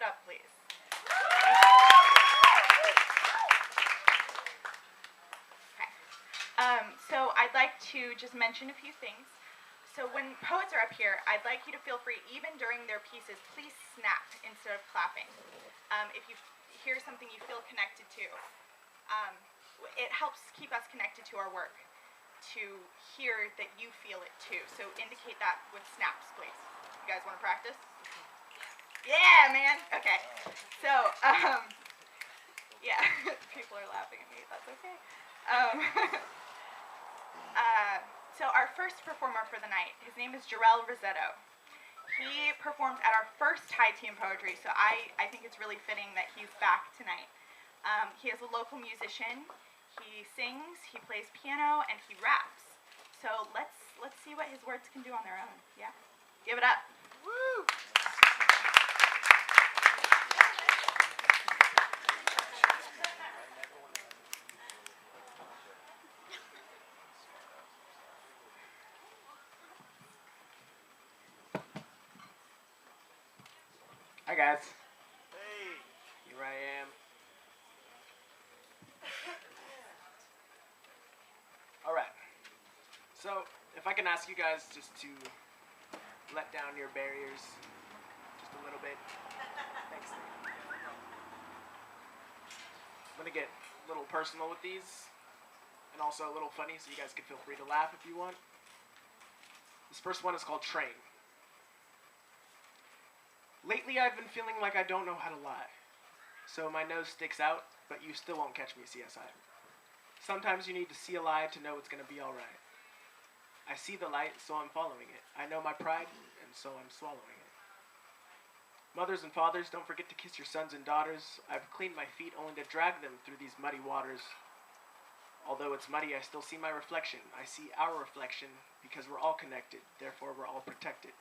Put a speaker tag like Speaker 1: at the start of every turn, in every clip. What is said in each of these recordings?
Speaker 1: it up, please. Okay. So I'd like to just mention a few things. So when poets are up here, I'd like you to feel free, even during their pieces, please snap instead of clapping. If you hear something you feel connected to, it helps keep us connected to our work, to hear that you feel it too. So indicate that with snaps, please. You guys want to practice? Yeah, man. Okay. So, yeah, people are laughing at me. That's okay. So our first performer for the night, his name is Jarrell Rosetto. He performed at our first High Tea and Poetry, so I think it's really fitting that he's back tonight. He is a local musician. He sings, he plays piano, and he raps. So let's see what his words can do on their own. Yeah, give it up. Woo!
Speaker 2: Hi guys. Hey. Here I am. Alright. So, if I can ask you guys just to let down your barriers just a little bit. Thanks. I'm gonna get a little personal with these, and also a little funny, so you guys can feel free to laugh if you want. This first one is called Train. Lately I've been feeling like I don't know how to lie. So my nose sticks out, but you still won't catch me, CSI. Sometimes you need to see a lie to know it's gonna be alright. I see the light, so I'm following it. I know my pride, and so I'm swallowing it. Mothers and fathers, don't forget to kiss your sons and daughters. I've cleaned my feet only to drag them through these muddy waters. Although it's muddy, I still see my reflection. I see our reflection, because we're all connected, therefore we're all protected.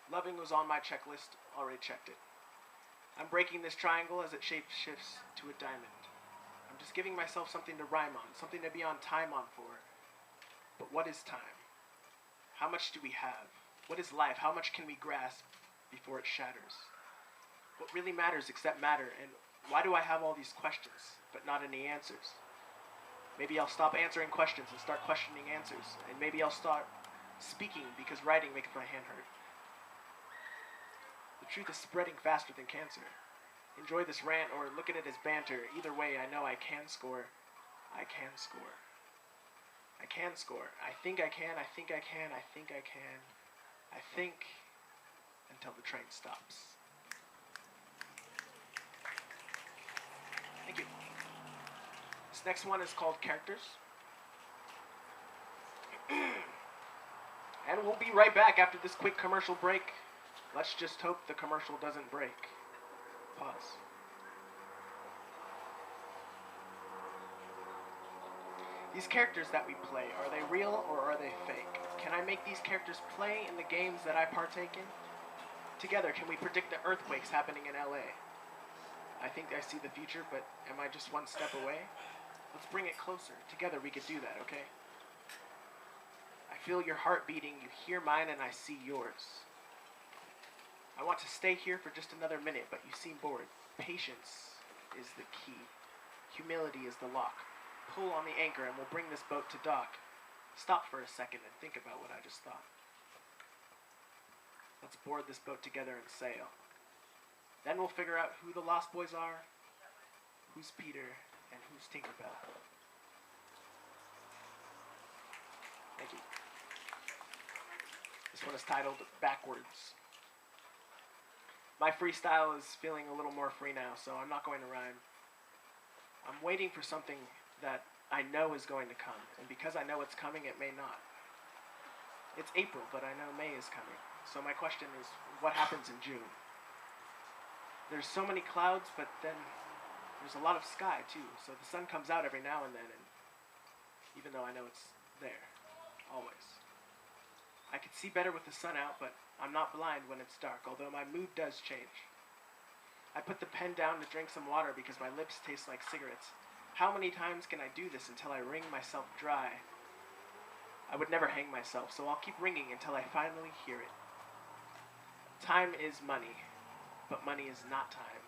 Speaker 2: Loving was on my checklist, already checked it. I'm breaking this triangle as it shape-shifts to a diamond. I'm just giving myself something to rhyme on, something to be on time on for. But what is time? How much do we have? What is life? How much can we grasp before it shatters? What really matters except matter, and why do I have all these questions, but not any answers? Maybe I'll stop answering questions and start questioning answers, and maybe I'll start speaking because writing makes my hand hurt. The truth is spreading faster than cancer. Enjoy this rant or look at it as banter. Either way, I know I can score. I can score. I can score. I think I can, I think I can, I think I can. I think until the train stops. Thank you. This next one is called Characters. And we'll be right back after this quick commercial break. Let's just hope the commercial doesn't break. Pause. These characters that we play, are they real or are they fake? Can I make these characters play in the games that I partake in? Together, can we predict the earthquakes happening in LA? I think I see the future, but am I just one step away? Let's bring it closer. Together we could do that, okay? I feel your heart beating, you hear mine, and I see yours. I want to stay here for just another minute, but you seem bored. Patience is the key. Humility is the lock. Pull on the anchor and we'll bring this boat to dock. Stop for a second and think about what I just thought. Let's board this boat together and sail. Then we'll figure out who the Lost Boys are, who's Peter, and who's Tinkerbell. Thank you. This one is titled Backwards. My freestyle is feeling a little more free now, so I'm not going to rhyme. I'm waiting for something that I know is going to come, and because I know it's coming, it may not. It's April, but I know May is coming. So my question is, what happens in June? There's so many clouds, but then there's a lot of sky too, so the sun comes out every now and then, and even though I know it's there, always. I could see better with the sun out, but I'm not blind when it's dark, although my mood does change. I put the pen down to drink some water because my lips taste like cigarettes. How many times can I do this until I wring myself dry? I would never hang myself, so I'll keep ringing until I finally hear it. Time is money. But money is not time.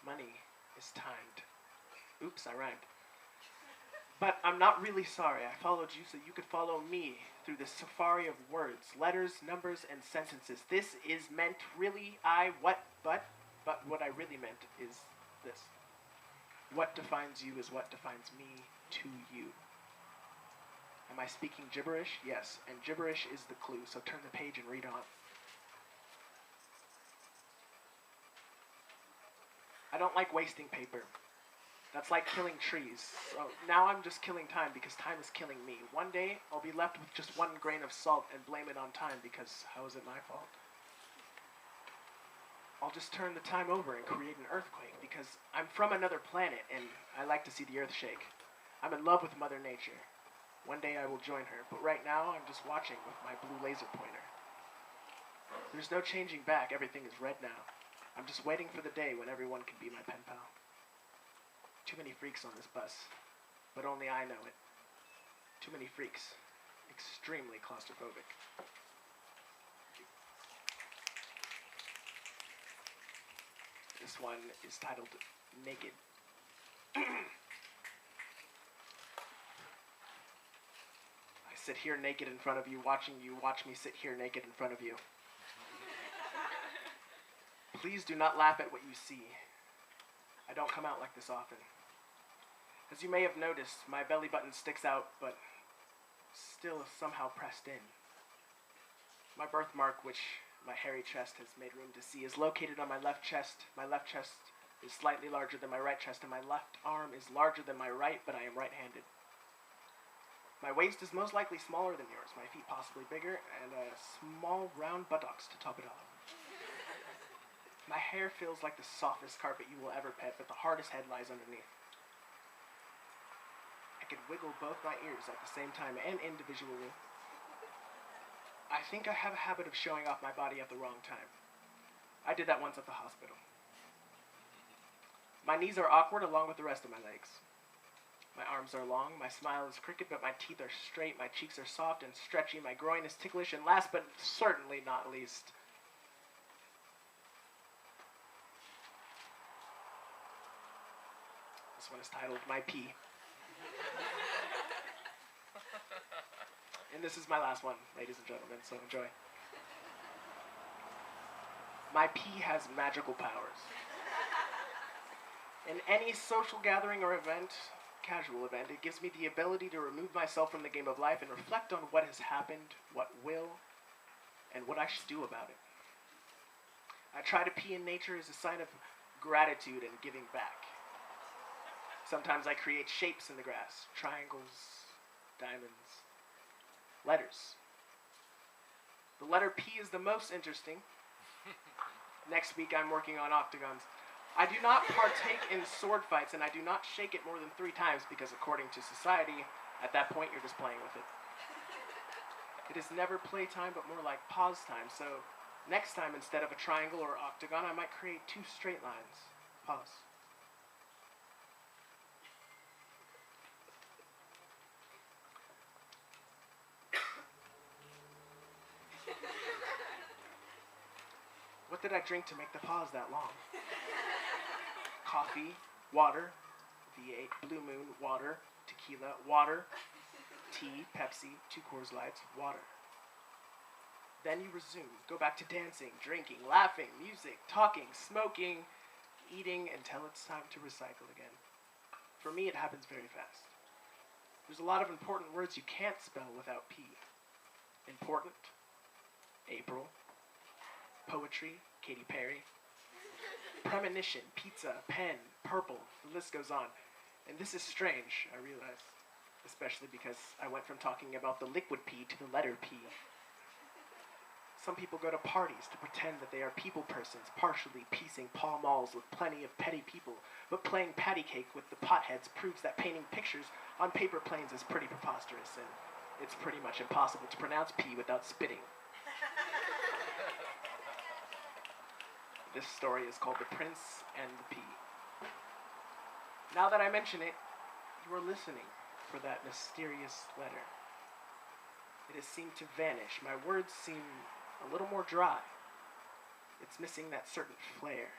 Speaker 2: Money is timed. Oops, I rhymed. But I'm not really sorry. I followed you so you could follow me through this safari of words, letters, numbers, and sentences. This is meant really but what I really meant is this. What defines you is what defines me to you. Am I speaking gibberish? Yes, and gibberish is the clue, so turn the page and read on. I don't like wasting paper. That's like killing trees. So now I'm just killing time because time is killing me. One day, I'll be left with just 1 grain of salt and blame it on time because how is it my fault? I'll just turn the time over and create an earthquake because I'm from another planet and I like to see the earth shake. I'm in love with Mother Nature. One day I will join her, but right now I'm just watching with my blue laser pointer. There's no changing back, everything is red now. I'm just waiting for the day when everyone can be my pen pal. Too many freaks on this bus, but only I know it. Too many freaks. Extremely claustrophobic. This one is titled Naked. I sit here naked in front of you, watching you watch me sit here naked in front of you. Please do not laugh at what you see. I don't come out like this often. As you may have noticed, my belly button sticks out, but still somehow pressed in. My birthmark, which my hairy chest has made room to see, is located on my left chest. My left chest is slightly larger than my right chest, and my left arm is larger than my right, but I am right-handed. My waist is most likely smaller than yours, my feet possibly bigger, and small round buttocks to top it off. My hair feels like the softest carpet you will ever pet, but the hardest head lies underneath. I could wiggle both my ears at the same time and individually. I think I have a habit of showing off my body at the wrong time. I did that once at the hospital. My knees are awkward along with the rest of my legs. My arms are long, my smile is crooked, but my teeth are straight, my cheeks are soft and stretchy, my groin is ticklish, and last but certainly not least, this one is titled My Pee. And this is my last one, ladies and gentlemen, so enjoy. My pee has magical powers. In any social gathering or event, casual event, it gives me the ability to remove myself from the game of life and reflect on what has happened, what will, and what I should do about it. I try to pee in nature as a sign of gratitude and giving back. Sometimes I create shapes in the grass, triangles, diamonds, letters. The letter P is the most interesting. Next week I'm working on octagons. I do not partake in sword fights, and I do not shake it more than 3 times because according to society, at that point you're just playing with it. It is never playtime, but more like pause time, so next time instead of a triangle or octagon, I might create 2 straight lines. Pause. What did I drink to make the pause that long? Coffee, water, V8, Blue Moon, water, tequila, water, tea, Pepsi, 2 Coors Lights, water. Then you resume, go back to dancing, drinking, laughing, music, talking, smoking, eating, until it's time to recycle again. For me, it happens very fast. There's a lot of important words you can't spell without P. Important, April, poetry, Katy Perry, premonition, pizza, pen, purple, the list goes on. And this is strange, I realize, especially because I went from talking about the liquid P to the letter P. Some people go to parties to pretend that they are people persons, partially piecing Pall Malls with plenty of petty people, but playing patty cake with the potheads proves that painting pictures on paper planes is pretty preposterous, and it's pretty much impossible to pronounce P without spitting. This story is called The Prince and the Pea. Now that I mention it, you are listening for that mysterious letter. It has seemed to vanish. My words seem a little more dry. It's missing that certain flair.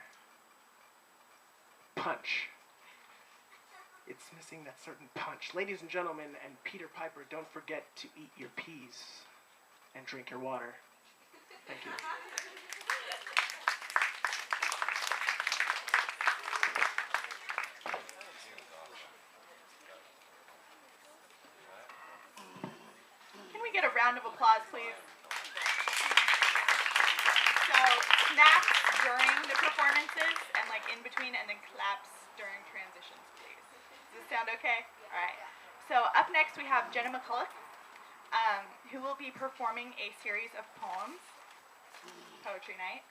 Speaker 2: Punch. It's missing that certain punch. Ladies and gentlemen, and Peter Piper, don't forget to eat your peas and drink your water. Thank you.
Speaker 1: Can we get a round of applause, please? So, snaps during the performances and like in between, and then claps during transitions, please. Does this sound okay? All right. So up next we have Jenna McCullough, who will be performing a series of poems, poetry night.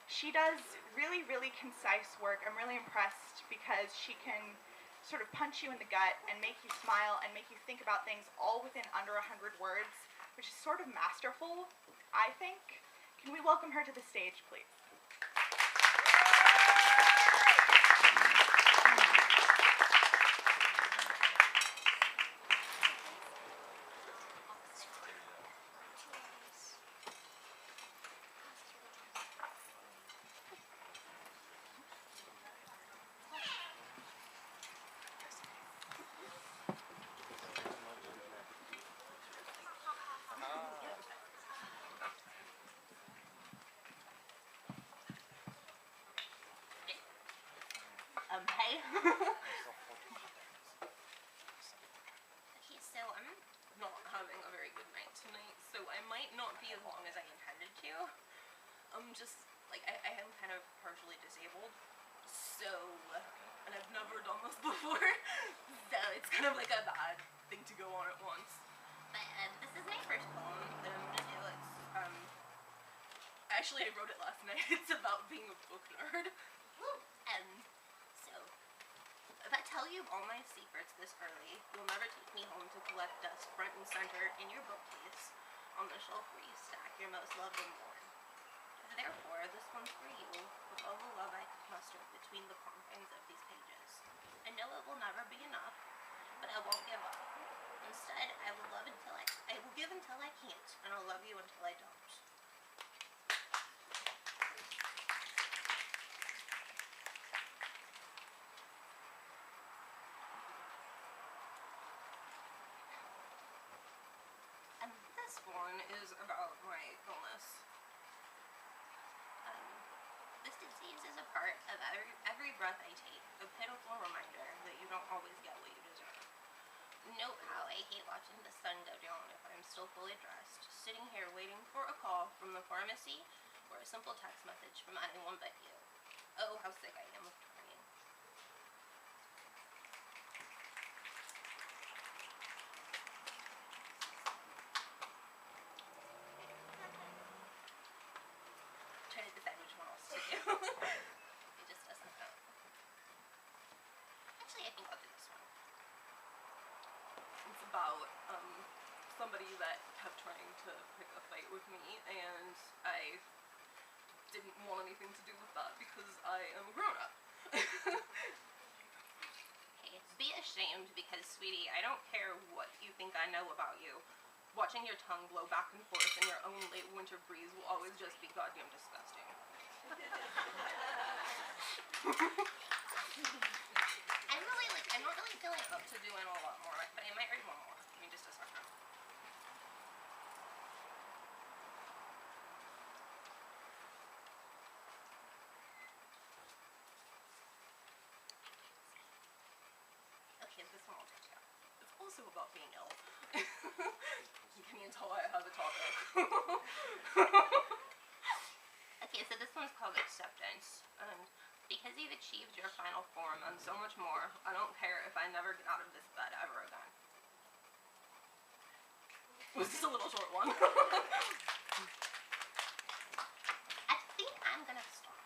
Speaker 1: She does really, really concise work. I'm really impressed because she can sort of punch you in the gut and make you smile and make you think about things all within under 100 words, which is sort of masterful, I think. Can we welcome her to the stage, please? Hey.
Speaker 3: Okay, so I'm not having a very good night tonight, so I might not be as long as I intended to. Just, like, I am kind of partially disabled, so, and I've never done this before, so it's kind of like a bad thing to go on at once. But, this is my first poem that I'm gonna do. It's, actually I wrote it last night. It's about being a book nerd. And so, if I tell you all my secrets this early, you'll never take me home to collect dust front and center in your bookcase on the shelf where you stack your most loved and worn. Therefore, this one's for you, with all the love I could muster between the confines of these pages. I know it will never be enough, but I won't give up. Instead, I will give until I can't, and I'll love you until I don't. And this one is about my illness. This disease is a part of every breath I take, a pitiful reminder that you don't always get what you deserve. Note how I hate watching the sun go down if I'm still fully dressed, sitting here waiting for a call from the pharmacy or a simple text message from anyone but you. Oh, how sick I am of trying. Trying to decide which one else to do. It just doesn't know. Actually, I think I'll do this one. It's about somebody that kept trying to pick a fight with me, and I didn't want anything to do with that because I am a grown-up. Hey, be ashamed because, sweetie, I don't care what you think I know about you. Watching your tongue blow back and forth in your own late winter breeze will always just be goddamn disgusting. I'm not really feeling up to doing a lot more, but I might read one more. Give me just a second. Okay, this one will take you. It's also about being ill. You can tell I have a topic. Okay, so this one's called Acceptance. Because you've achieved your final form and so much more, I don't care if I never get out of this bed ever again. Was this a little short one? I think I'm gonna stop.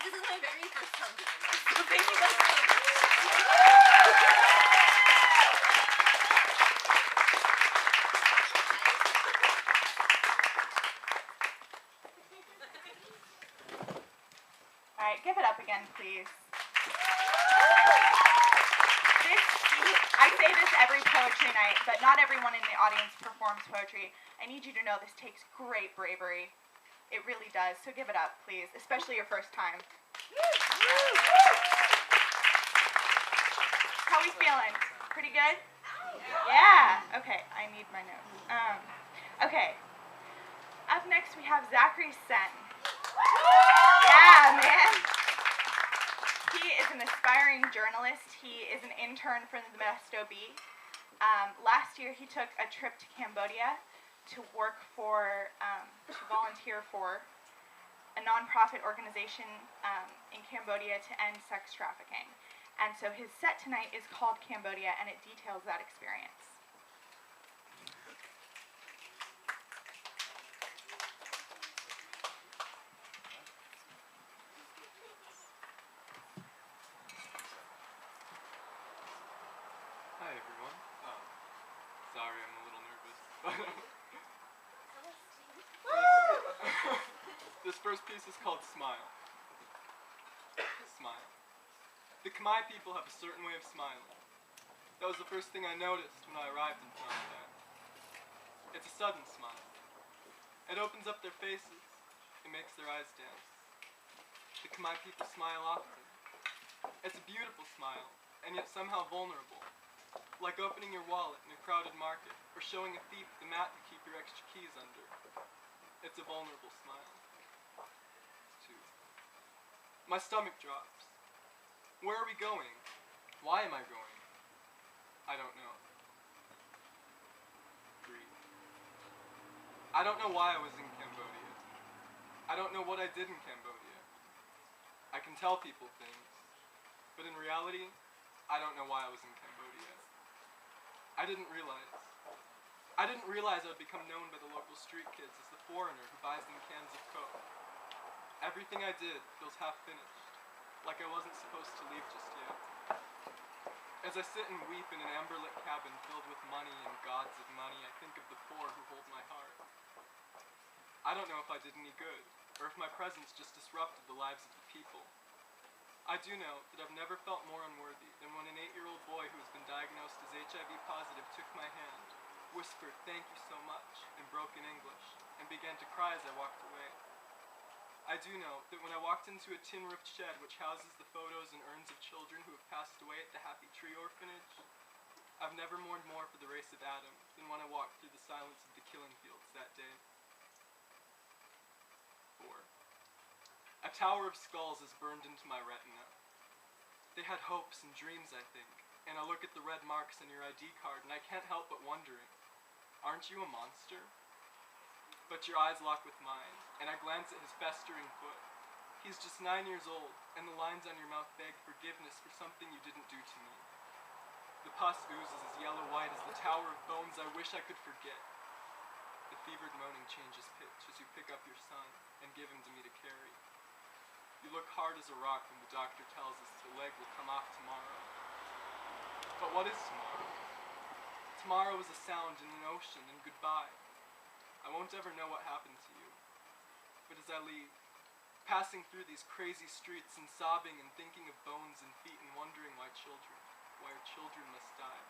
Speaker 3: This is my very first time doing this, so thank you guys so much.
Speaker 1: All right, give it up again, please. I say this every poetry night, but not everyone in the audience performs poetry. I need you to know this takes great bravery. It really does. So give it up, please, especially your first time. How we feeling? Pretty good? Yeah. Okay, I need my notes. Okay. Up next, we have Zachary Sen. Yeah, man. He is an aspiring journalist. He is an intern for the Modesto Bee. Last year, he took a trip to Cambodia to work for, to volunteer for a nonprofit organization in Cambodia to end sex trafficking. And so his set tonight is called Cambodia, and it details that experience.
Speaker 4: Hi everyone. Sorry, I'm a little nervous. This first piece is called Smile. Smile. The Khmer people have a certain way of smiling. That was the first thing I noticed when I arrived in Phnom Penh. It's a sudden smile. It opens up their faces. It makes their eyes dance. The Khmer people smile often. It's a beautiful smile, and yet somehow vulnerable. Like opening your wallet in a crowded market, or showing a thief the mat to keep your extra keys under. It's a vulnerable smile. 2. My stomach drops. Where are we going? Why am I going? I don't know. 3. I don't know why I was in Cambodia. I don't know what I did in Cambodia. I can tell people things, but in reality, I don't know why I was in Cambodia. I didn't realize I would become known by the local street kids as the foreigner who buys them cans of Coke. Everything I did feels half finished, like I wasn't supposed to leave just yet. As I sit and weep in an amber-lit cabin filled with money and gods of money, I think of the poor who hold my heart. I don't know if I did any good, or if my presence just disrupted the lives of the people. I do know that I've never felt more unworthy than when an 8-year-old boy who has been diagnosed as HIV positive took my hand, whispered "thank you so much" in broken English, and began to cry as I walked away. I do know that when I walked into a tin-roofed shed which houses the photos and urns of children who have passed away at the Happy Tree Orphanage, I've never mourned more for the race of Adam than when I walked through the silence of the killing fields that day. 4. A tower of skulls is burned into my retina. They had hopes and dreams, I think, and I look at the red marks on your ID card and I can't help but wondering, aren't you a monster? But your eyes lock with mine, and I glance at his festering foot. He's just 9 years old, and the lines on your mouth beg forgiveness for something you didn't do to me. The pus oozes as yellow-white as the tower of bones I wish I could forget. The fevered moaning changes pitch as you pick up your son and give him to me to carry. You look hard as a rock when the doctor tells us the leg will come off tomorrow. But what is tomorrow? Tomorrow is a sound in an ocean and goodbye. I won't ever know what happened to you. But as I leave, passing through these crazy streets and sobbing and thinking of bones and feet and wondering why children must die,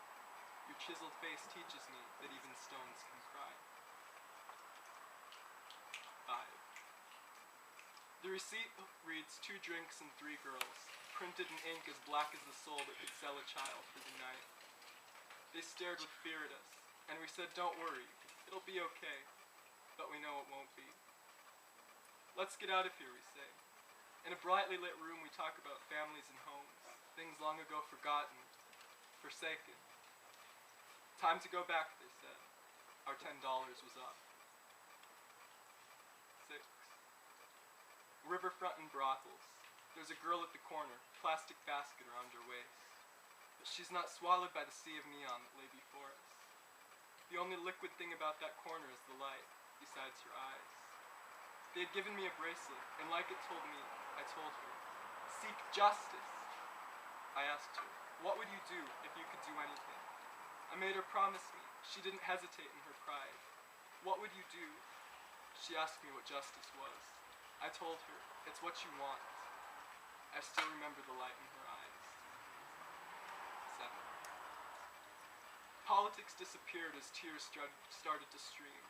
Speaker 4: your chiseled face teaches me that even stones can cry. 5. The receipt reads 2 drinks and 3 girls, printed in ink as black as the soul that could sell a child for the night. They stared with fear at us, and we said, don't worry, it'll be okay, but we know it won't be. Let's get out of here, we say. In a brightly lit room, we talk about families and homes, things long ago forgotten, forsaken. Time to go back, they said. Our $10 was up. 6. Riverfront and brothels. There's a girl at the corner, plastic basket around her waist. But she's not swallowed by the sea of neon that lay before us. The only liquid thing about that corner is the light, besides her eyes. They had given me a bracelet, and like it told me, I told her, seek justice. I asked her, what would you do if you could do anything? I made her promise me. She didn't hesitate in her pride. What would you do? She asked me what justice was. I told her, it's what you want. I still remember the light in her eyes. 7. Politics disappeared as tears started to stream.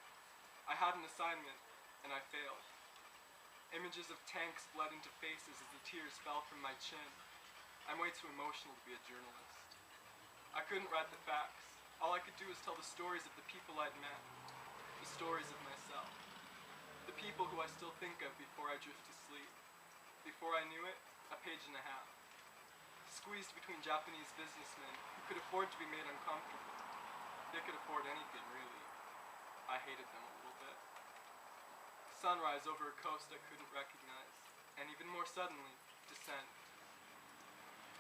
Speaker 4: I had an assignment, and I failed. Images of tanks bled into faces as the tears fell from my chin. I'm way too emotional to be a journalist. I couldn't write the facts. All I could do was tell the stories of the people I'd met. The stories of myself. The people who I still think of before I drift to sleep. Before I knew it, a page and a half. Squeezed between Japanese businessmen who could afford to be made uncomfortable. They could afford anything, really. I hated them a little bit. Sunrise over a coast I couldn't recognize, and even more suddenly, descent.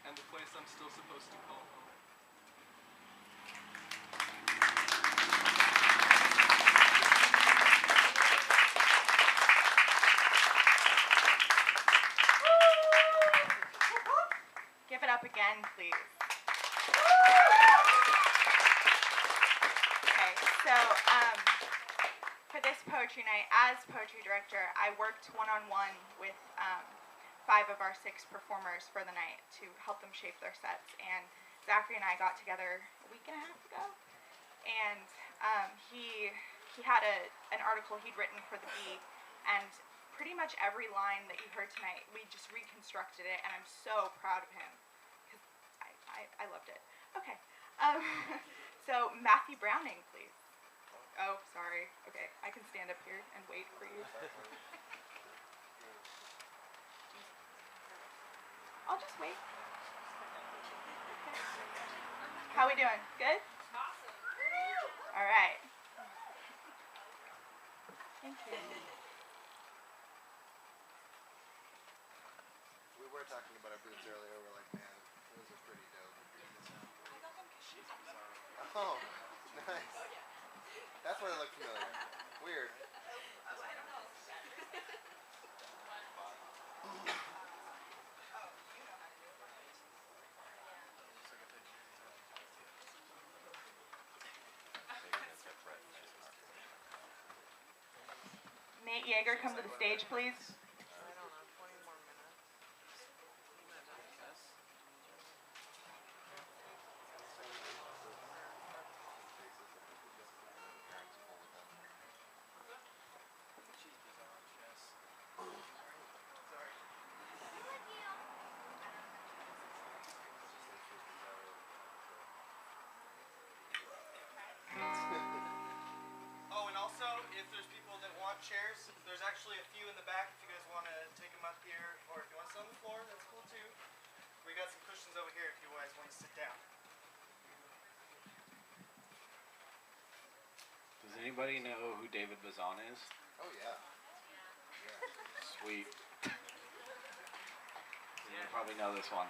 Speaker 4: And the place I'm still supposed to call home.
Speaker 1: Give it up again, please. Okay, so for this poetry night, as poetry director, I worked one-on-one with 5 of our 6 performers for the night to help them shape their sets. And Zachary and I got together a week and a half ago, and he had an article he'd written for the Bee, and pretty much every line that you heard tonight, we just reconstructed it, and I'm so proud of him, because I loved it. Okay, so Matthew Browning, please. Oh, sorry. Okay, I can stand up here and wait for you. I'll just wait. Okay. How we doing? Good? Awesome. All right. Thank you.
Speaker 5: We were talking about our boots earlier. We're like, man, those are pretty dope. Oh, nice. That's why they look familiar. Weird.
Speaker 1: Nate Yeager, come to the stage, please.
Speaker 6: Oh, and also, if there's people that want chairs, there's actually a few in the back if you guys want to take them up here, or if you want to sit on the floor, that's cool too. We got some cushions over here if you guys want to sit down.
Speaker 7: Does anybody know who David Bazan is?
Speaker 5: Oh, yeah.
Speaker 7: Sweet. You probably know this one.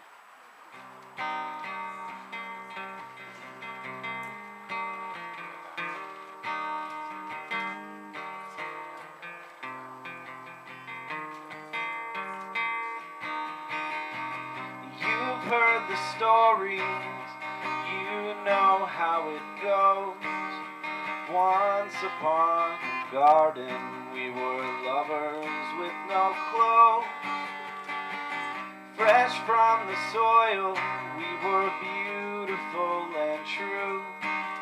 Speaker 7: You've heard the stories, you know how it goes. Once upon a garden, we were lovers with no clothes. Fresh from the soil, we were beautiful and true,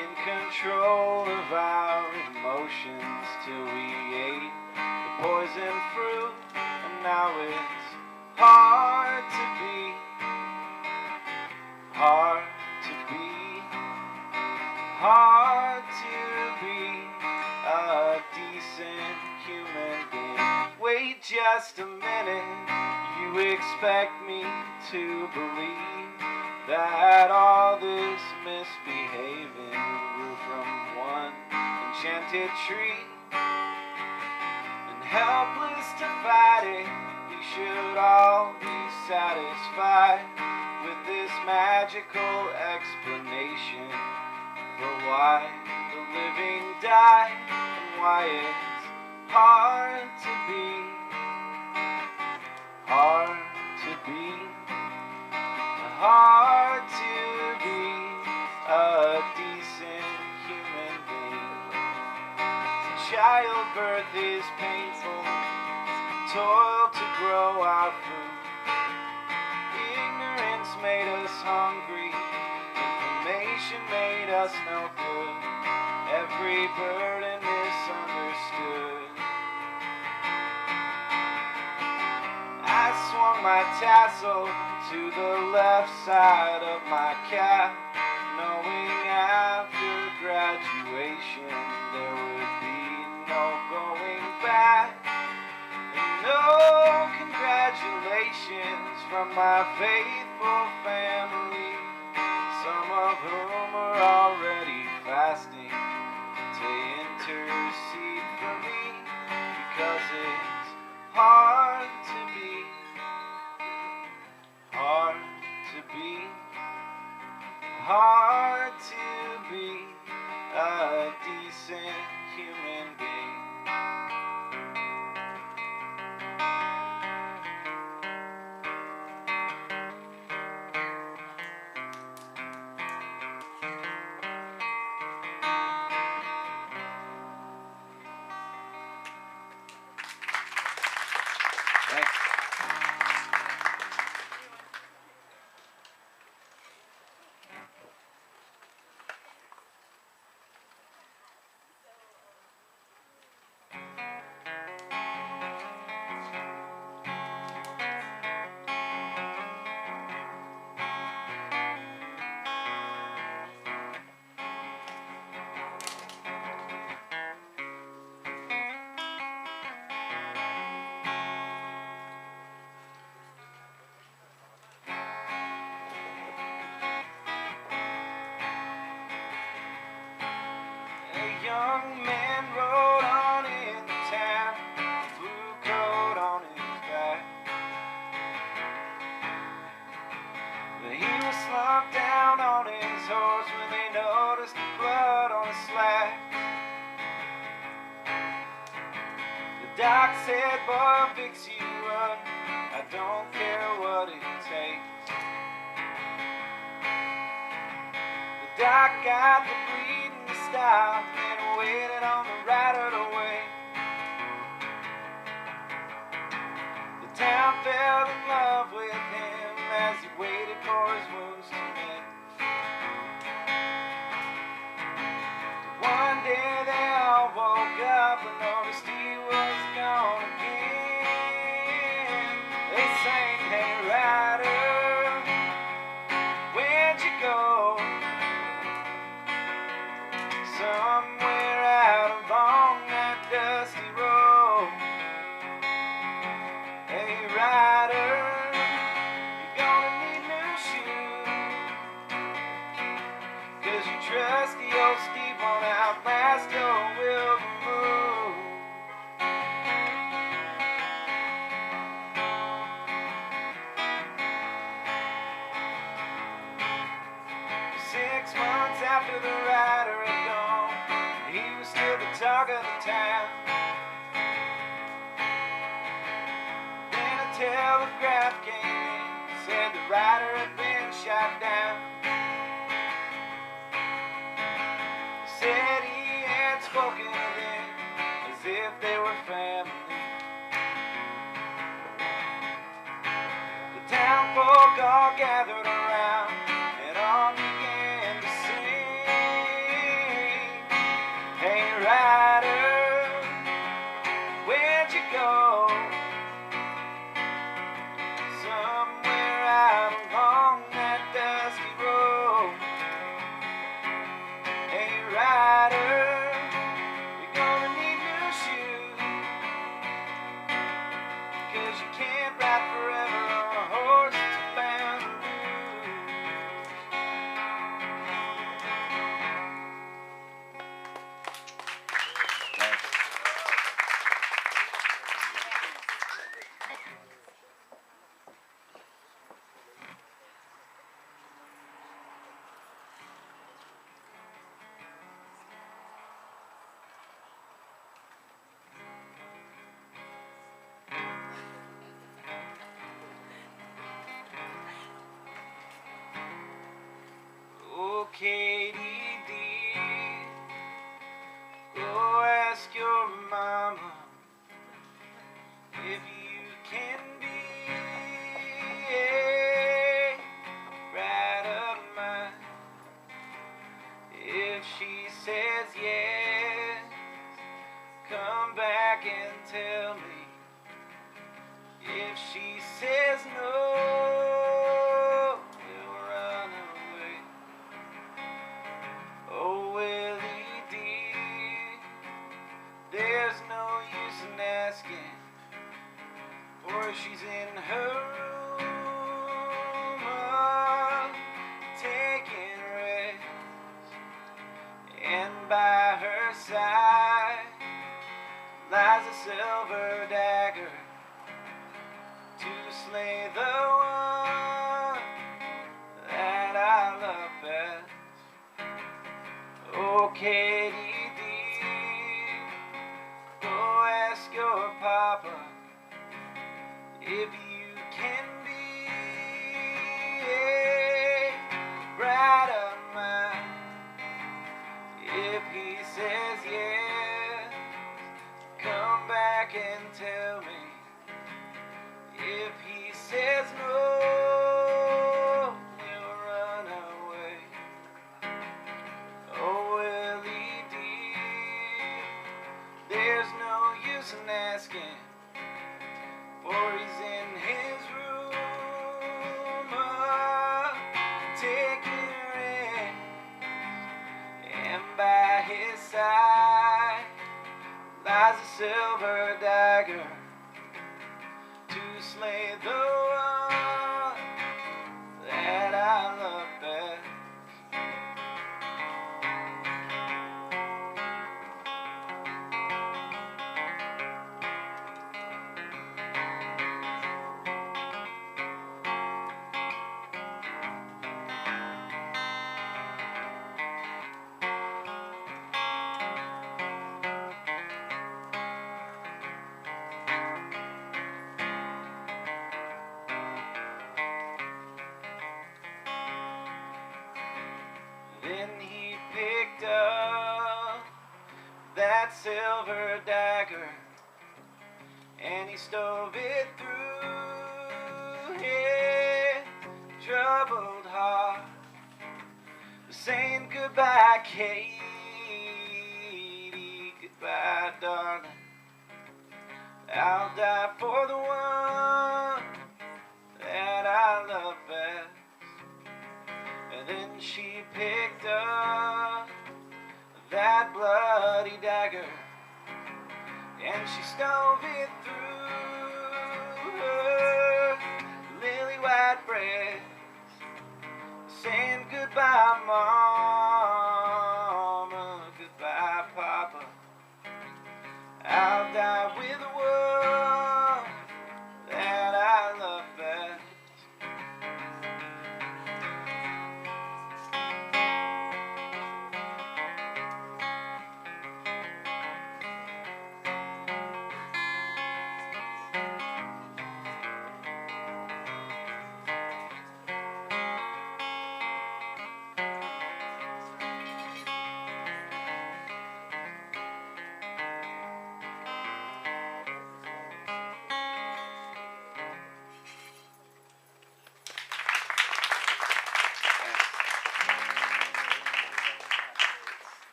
Speaker 7: in control of our emotions till we ate the poison fruit. And now it's hard to be, hard to be, hard to be a decent human being. Wait just a minute, you expect me to believe that all this misbehaving grew from one enchanted tree, and helpless to fight it, we should all be satisfied with this magical explanation for why the living die, and why it's hard to be, hard to be, hard to be a decent human being. Childbirth is painful, toil to grow our food. Ignorance made us hungry, information made us no good. Every burden misunderstood. swung my tassel to the left side of my cap, knowing after graduation there would be no going back. And no congratulations from my faithful family, some of whom are already fasting to intercede for me, because it's hard to be a decent human being. Thanks. A young man rode on in town, blue coat on his back. But he was slumped down on his horse when they noticed the blood on his slack. The doc said, "Boy, I'll fix you up, I don't care what it takes." The doc got the bleeding to stop and waited on the rider to wait. The town fell in love with him as he waited for his wounds to mend. One day they all woke up and noticed he was gone again. They sang, "Hey rider, where'd you go?" Somewhere out along that dusty road. Hey rider, you're gonna need new shoes, 'cause your trusty old Steve won't outlast your will to move. 6 months after the rider had gone, he was still the talk of the town. Then a telegraph came in, said the rider had been shot down. Said he had spoken to them as if they were family. The town folk all gathered around and all began to sing, "Hey rider, where'd you go?" Somewhere out along that dusty road. Hey rider, you're gonna need new shoes, 'cause you can't ride forever on a horse that's bound to lose. says no, we'll run away. Oh, Willie dear, there's no use in asking, for she's in her room, taking rest, and by her side lies a silver dagger to slay the one that I love best. Oh, Katie dear, go ask your papa if you can be a bride of mine. If he says yes, come back and tell me. If he says no, we'll run away. Oh, Willie dear, there's no use in asking, for he's in his room, taking rest, and by his side lies a silver dagger to slay the one that I love best. Then he picked up that silver dagger and he stove it through his troubled heart, saying goodbye, Katie, goodbye, darling. I'll die for the one that I love best. And then she picked up that bloody dagger and she stove it through her lily white breast, saying goodbye, Mama, goodbye, Papa. I'll die with the one that I love best.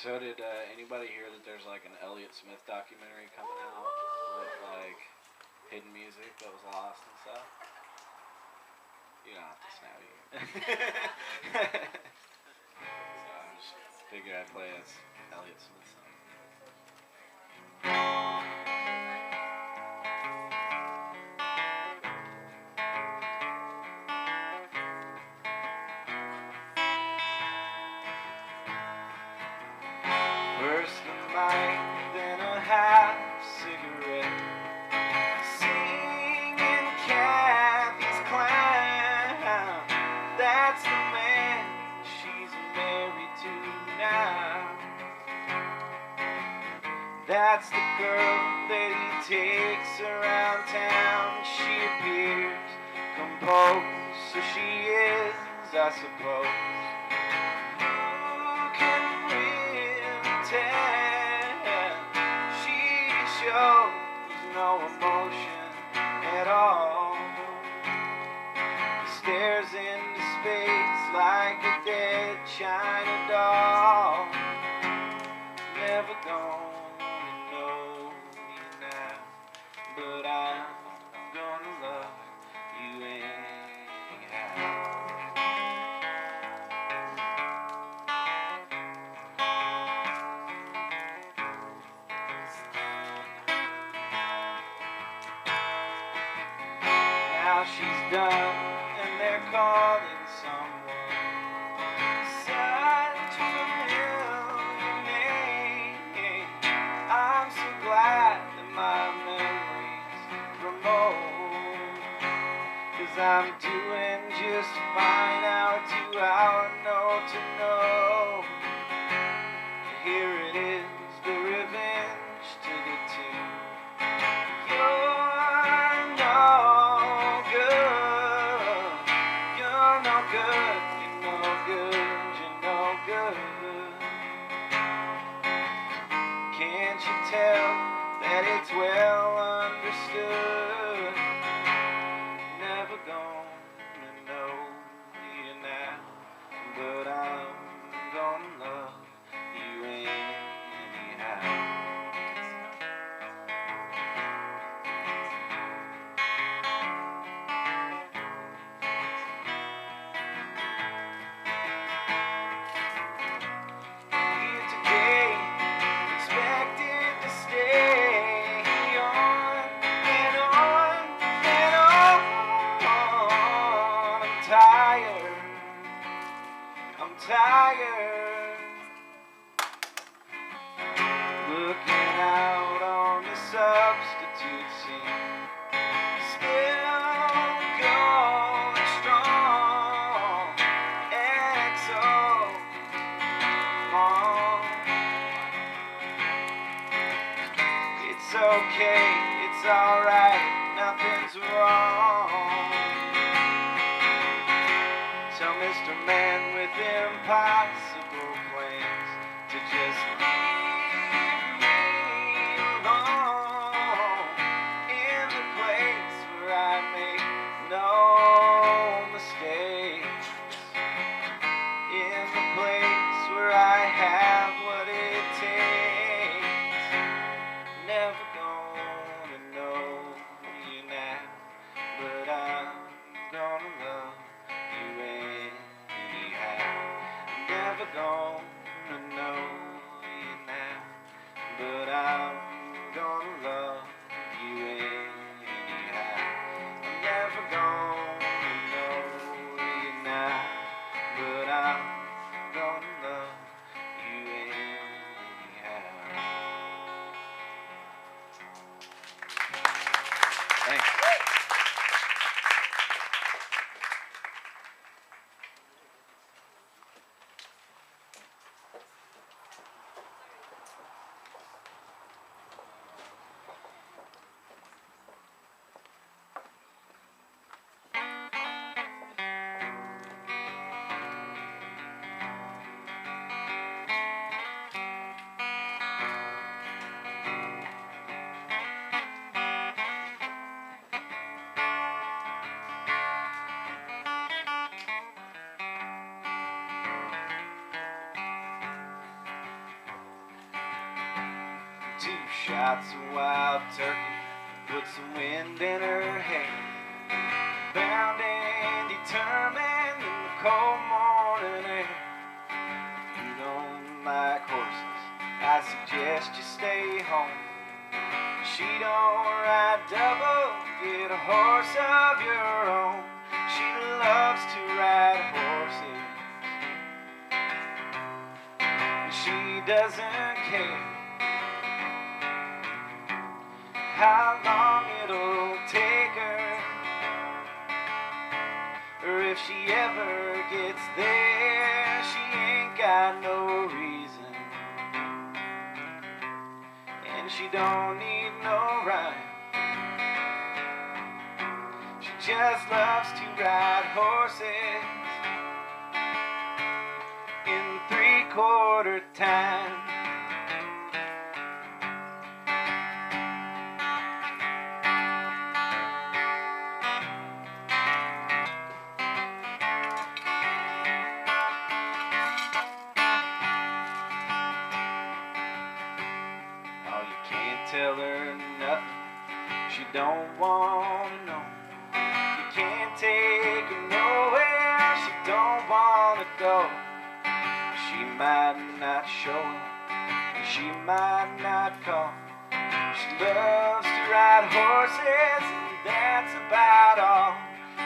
Speaker 7: So did anybody hear that there's like an Elliott Smith documentary coming out with like hidden music that was lost and stuff? You don't have to snap you. So I just figured I'd play as Elliott Smith song. First a mic, then a half cigarette, singing Kathy's clown. That's the man she's married to now. That's the girl that he takes around town. She appears composed, so she is, I suppose. She shows no emotion at all. Stares into space like a dead China doll. Never gonna know you now, but I I'm gonna love you anyhow. Now she's done, and they're calling someone. Such a familiar name. I'm so glad that my memories remote, 'cause I'm doing just fine. Hour to hour, note to note. Here it is, the revenge to the tune. You're no good. You're no good. You're no good. You're no good. Can't you tell that it's well understood? Never gonna know you now, but I'm gonna love you anyhow. Here today, expected to stay on and on and on. I'm tired. I'm tired. Looking out on the substitute scene. Still going strong. XO. It's okay, it's alright, nothing's wrong. Tell Mr. Man with impossible plans to just leave me alone in the place where I make no mistakes, in the place where I have what it takes. Never gonna know you now, but I'm gonna love you anyhow. Never gonna know you now, but I'm gonna love you anyhow. I'm never gonna know you now, but I'm gonna love you anyhow. Thanks. Two shots of wild turkey, put some wind in her hair. Bound and determined in the cold morning air. You don't like horses, I suggest you stay home. She don't ride double, get a horse of your own. She loves to ride horses, she doesn't care how long it'll take her, or if she ever gets there. She ain't got no reason, and she don't need no rhyme. She just loves to ride horses in 3/4 time. Tell her nothing, she don't don't wanna know. You can't take her nowhere, she don't wanna go. She might not show up, she might not call. She loves to ride horses, and that's about all.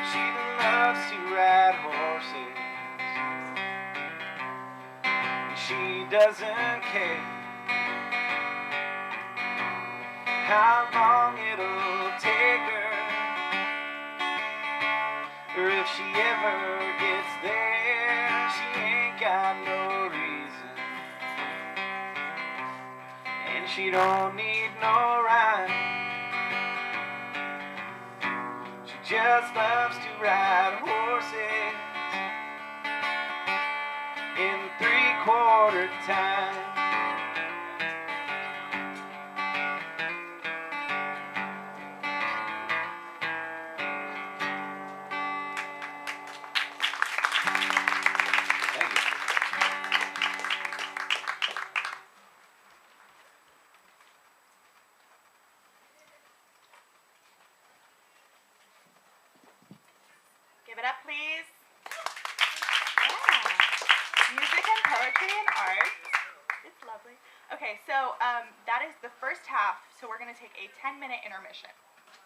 Speaker 7: She loves to ride horses. She doesn't care how long it'll take her, or if she ever gets there. She ain't got no reason, and she don't need no rhyme. She just loves to ride horses in 3/4 time. Thank you.
Speaker 1: Give it up, please. Yeah. Music and poetry and art. It's lovely. Okay, so that is the first half, so we're going to take a 10-minute intermission.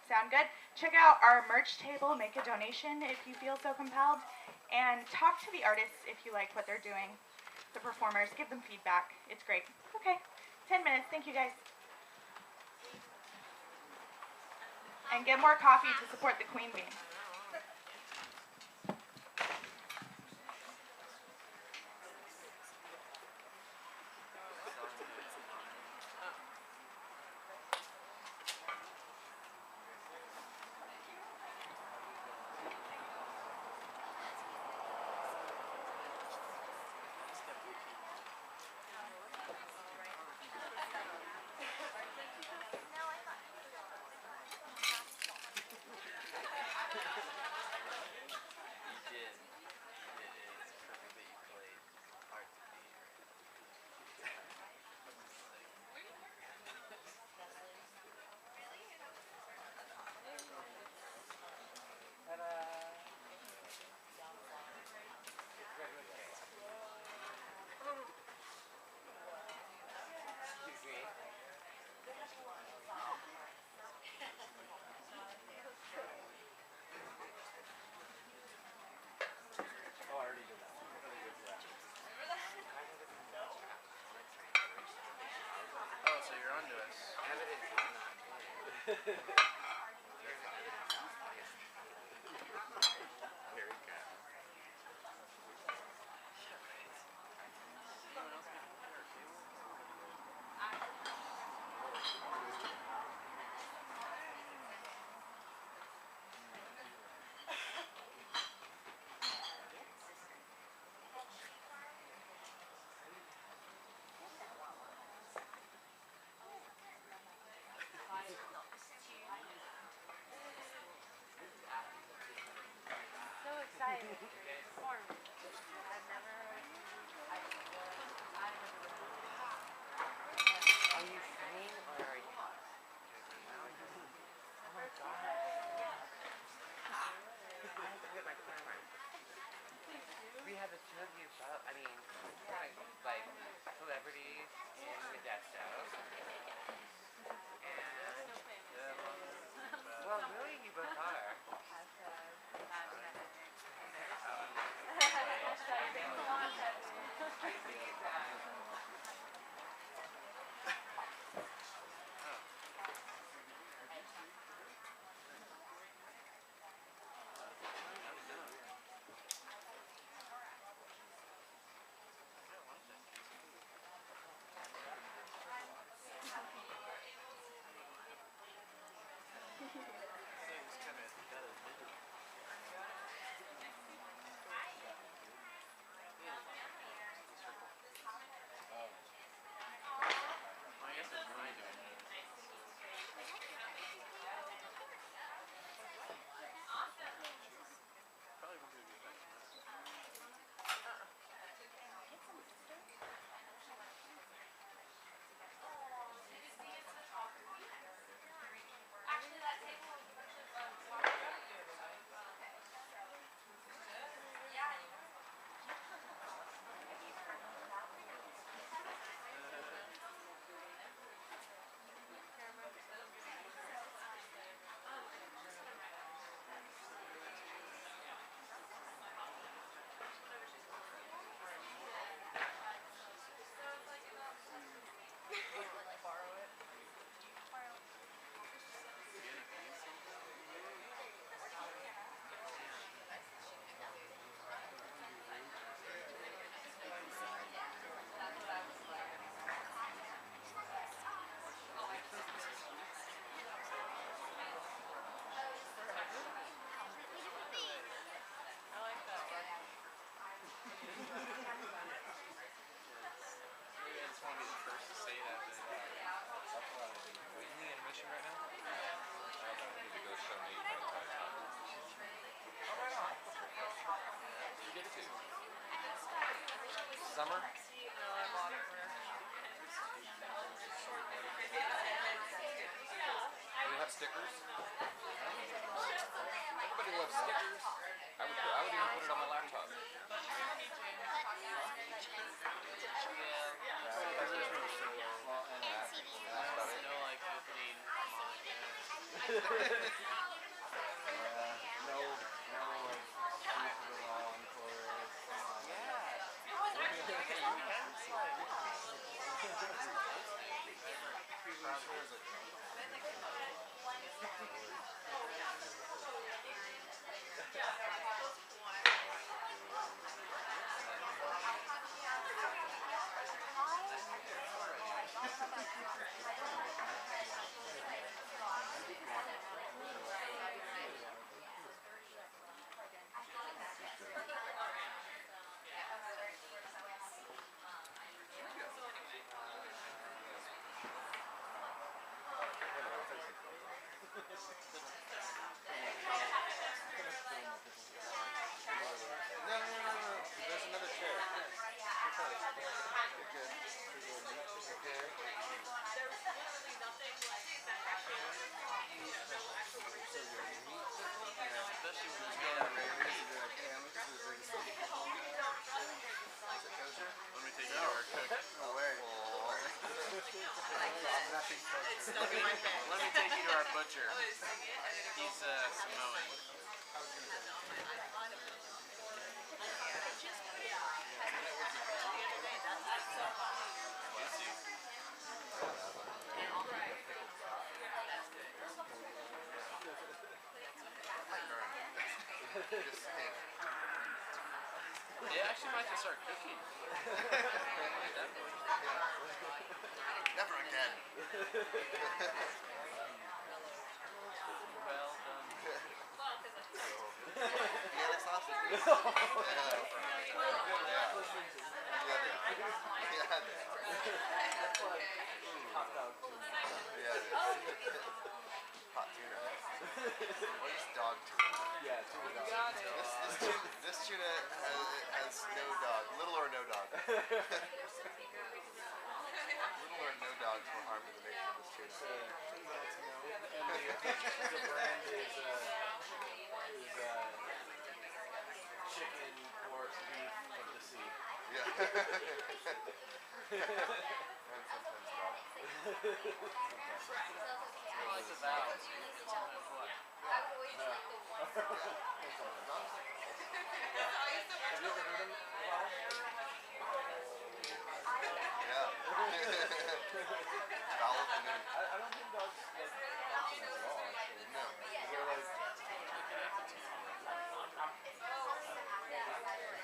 Speaker 1: Sound good? Check out our merch table, make a donation if you feel so compelled, and talk to the artists if you like what they're doing, the performers, give them feedback. It's great. Okay, 10 minutes. Thank you, guys. And get more coffee to support the queen bee.
Speaker 5: So you're on to us.
Speaker 8: We have a two of you, I mean, like celebrities in Modesto. And, well, really, you both are.
Speaker 5: summer?
Speaker 8: No, I bought it for her.
Speaker 5: Do you have stickers? Everybody loves stickers. I would even put it on my laptop.
Speaker 8: Yeah.
Speaker 5: That's about it.
Speaker 8: No, like, opening
Speaker 5: No. There's another chair.
Speaker 8: Let me take you to our cook.
Speaker 5: No way.
Speaker 8: Let me take you to our butcher. He's Samoan. They actually might just start cooking.
Speaker 5: Never again.
Speaker 8: Well done.
Speaker 5: Vienna sausage. Yeah. Hot tuna. Or just dog tuna.
Speaker 7: Yeah,
Speaker 5: This tuna has no dog. Little or no dog. Little or no dogs were harmed in the making of this tuna.
Speaker 7: the brand is chicken, pork, beef of the sea.
Speaker 5: Yeah. And sometimes dog.
Speaker 8: Well, it's a vowel, so you can sometimes what?
Speaker 7: Have you ever heard them?
Speaker 5: Yeah. Fowl of the moon.
Speaker 7: I don't think dogs like function at all, actually.
Speaker 5: No.
Speaker 7: They're like...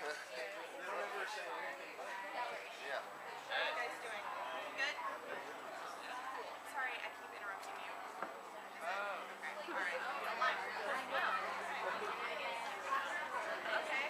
Speaker 7: they don't ever say anything.
Speaker 5: Yeah.
Speaker 1: How are you guys doing? Good? Sorry, I keep interrupting you. Okay, alright. Okay.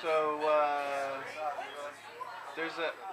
Speaker 7: So, there's a